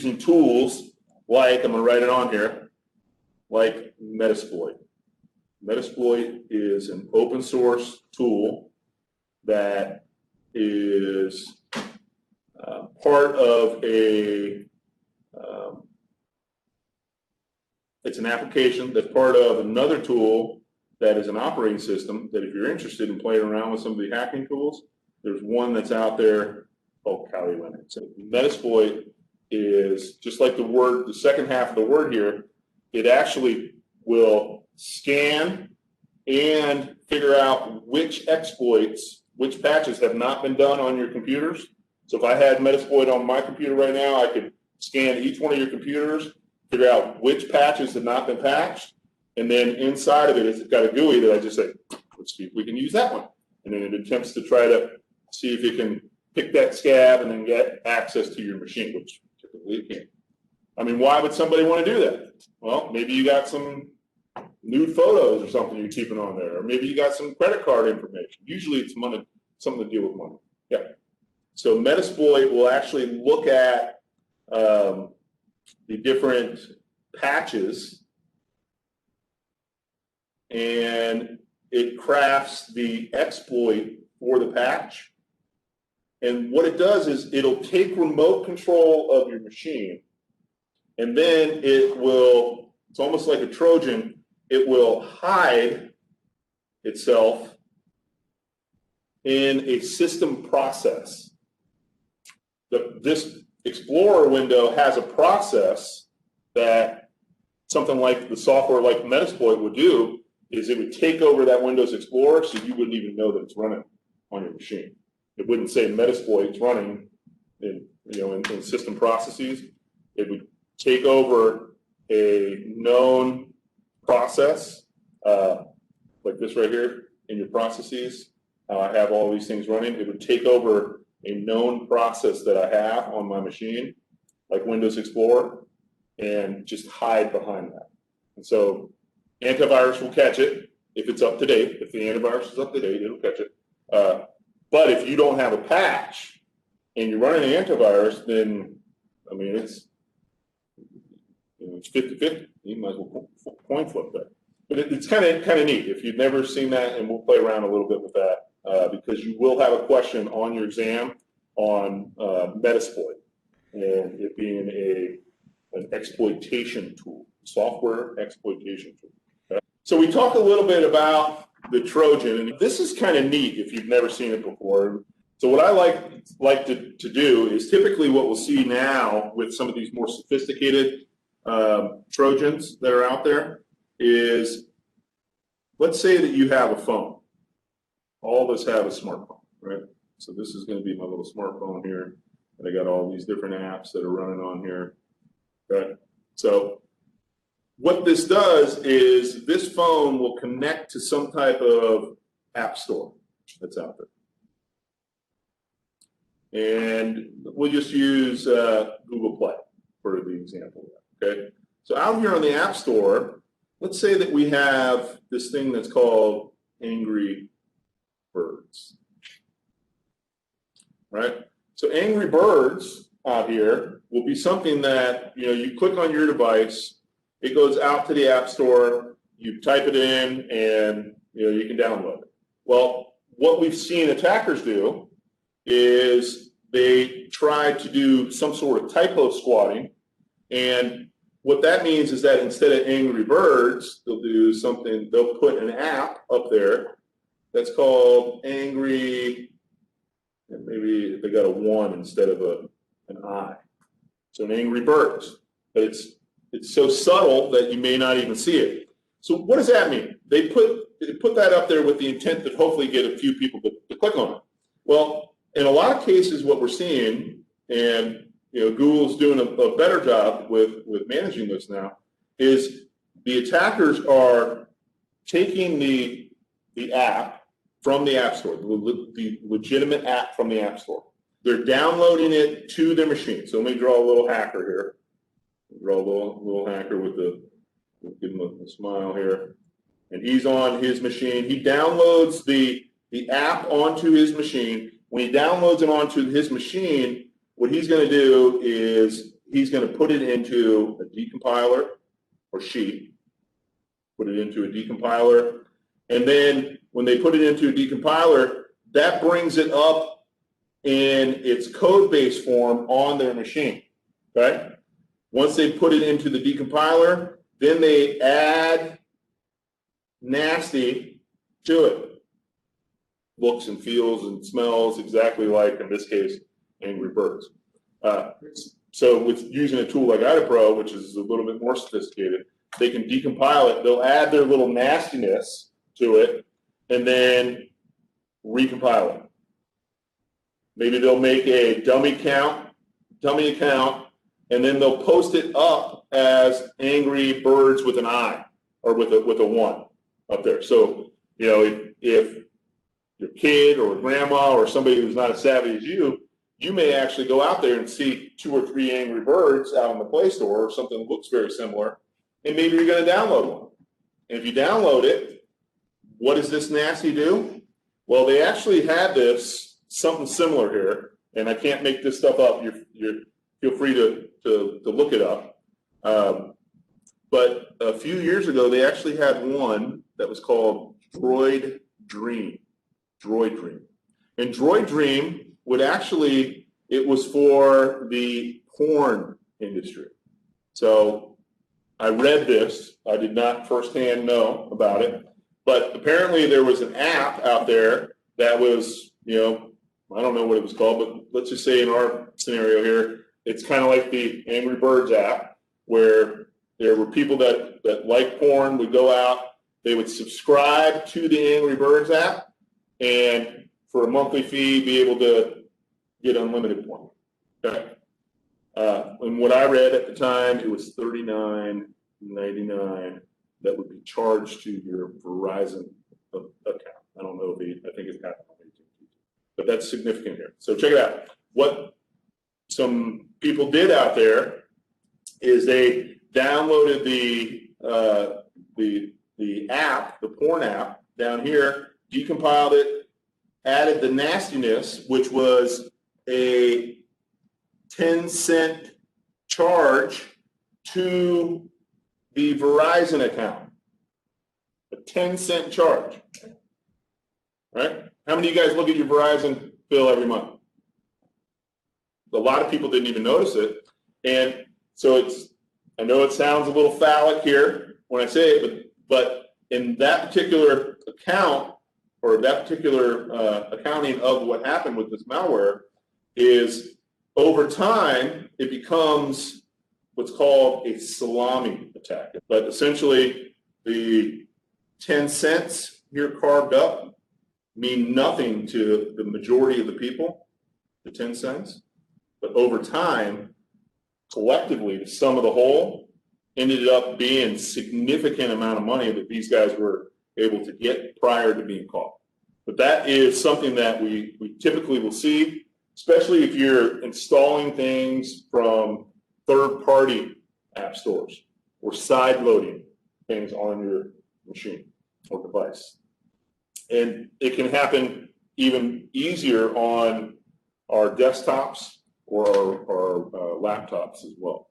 using tools like, I'm going to write it on here, like Metasploit. Metasploit is an open source tool that is part of a, it's an application that's part of another tool that is an operating system that if you're interested in playing around with some of the hacking tools, there's one that's out there called Kali Linux. So Metasploit is just like the word, the second half of the word here, it actually will scan and figure out which exploits, which patches have not been done on your computers. So if I had Metasploit on my computer right now, I could scan each one of your computers, figure out which patches have not been patched, and then inside of it, it's got a GUI that I just say, let's see if we can use that one. And then it attempts to try to see if it can pick that scab and then get access to your machine, which typically it can't. I mean, why would somebody want to do that? Well, maybe you got some nude photos or something you're keeping on there, or maybe you got some credit card information. Usually it's money, something to deal with money. Yeah. So Metasploit will actually look at the different patches, and it crafts the exploit for the patch. And what it does is it'll take remote control of your machine, and then it will, it's almost like a Trojan, it will hide itself in a system process. This Explorer window has a process that something like the software like Metasploit would do, is it would take over that Windows Explorer so you wouldn't even know that it's running on your machine. It wouldn't say Metasploit's running in, in system processes. It would take over a known process, like this right here in your processes. I have all these things running. It would take over a known process that I have on my machine, like Windows Explorer, and just hide behind that. And so antivirus will catch it if it's up to date. If the antivirus is up to date, it'll catch it. But if you don't have a patch and you're running an antivirus, then, I mean, it's 50-50. You might as well coin flip that. But it's kind of neat. If you've never seen that, and we'll play around a little bit with that, because you will have a question on your exam on Metasploit and it being an exploitation tool, software exploitation tool. Okay? So we talk a little bit about the Trojan, and this is kind of neat if you've never seen it before. So what I like to do is typically what we'll see now with some of these more sophisticated Trojans that are out there is, let's say that you have a phone. All of us have a smartphone, right? So this is going to be my little smartphone here, and I got all these different apps that are running on here. Okay, so what this does is this phone will connect to some type of app store that's out there. And we'll just use Google Play for the example. Okay, so out here on the App Store, let's say that we have this thing that's called Angry Birds, right? So Angry Birds out here will be something that, you click on your device, it goes out to the App Store, you type it in, and you can download it. Well, what we've seen attackers do is they try to do some sort of typo squatting, and what that means is that instead of Angry Birds, they'll do something, they'll put an app up there that's called Angry, and maybe they got a 1 instead of an I. So an Angry Birds. But it's so subtle that you may not even see it. So what does that mean? They put that up there with the intent to hopefully get a few people to click on it. Well, in a lot of cases, what we're seeing, and Google's doing a better job with managing this now, is the attackers are taking the app from the App Store, the legitimate app from the App Store. They're downloading it to their machine. So let me draw a little hacker here. Draw a little hacker give him a smile here. And he's on his machine. He downloads the app onto his machine. When he downloads it onto his machine, what he's going to do is he's going to put it into a decompiler, or she put it into a decompiler, and then when they put it into a decompiler, that brings it up in its code base form on their machine. Okay? Once they put it into the decompiler, then they add nasty to it. Looks and feels and smells exactly like, in this case, Angry Birds. So with using a tool like IdaPro, which is a little bit more sophisticated, they can decompile it. They'll add their little nastiness to it and then recompile it. Maybe they'll make a dummy account, and then they'll post it up as Angry Birds with an I, or with a 1 up there. So, you know, if your kid or grandma or somebody who's not as savvy as you may actually go out there and see 2 or 3 Angry Birds out in the Play Store, or something that looks very similar, and maybe you're going to download one. And if you download it, what does this nasty do? Well, they actually had something similar here, and I can't make this stuff up. You feel free to look it up. But a few years ago, they actually had one that was called Droid Dream. And Droid Dream would actually, it was for the porn industry. So I read this. I did not firsthand know about it. But apparently there was an app out there that was, you know, I don't know what it was called, but let's just say in our scenario here, it's kind of like the Angry Birds app, where there were people that like porn, would go out, they would subscribe to the Angry Birds app, and for a monthly fee, be able to get unlimited porn. Okay. And what I read at the time, it was $39.99 that would be charged to your Verizon account. I don't know if I think it's happened on AT&T, but that's significant here. So check it out. What some people did out there is they downloaded the app, the porn app down here, decompiled it, added the nastiness, which was a 10-cent charge to the Verizon account. A 10-cent charge. Right? How many of you guys look at your Verizon bill every month? A lot of people didn't even notice it. And so I know it sounds a little phallic here when I say it, but in that particular account, or that particular accounting of what happened with this malware, is over time it becomes what's called a salami attack. But essentially the 10 cents here carved up mean nothing to the majority of the people, the 10 cents. But over time, collectively, the sum of the whole ended up being significant amount of money that these guys were able to get prior to being caught. But that is something that we typically will see, especially if you're installing things from third-party app stores or side-loading things on your machine or device. And it can happen even easier on our desktops or our laptops as well.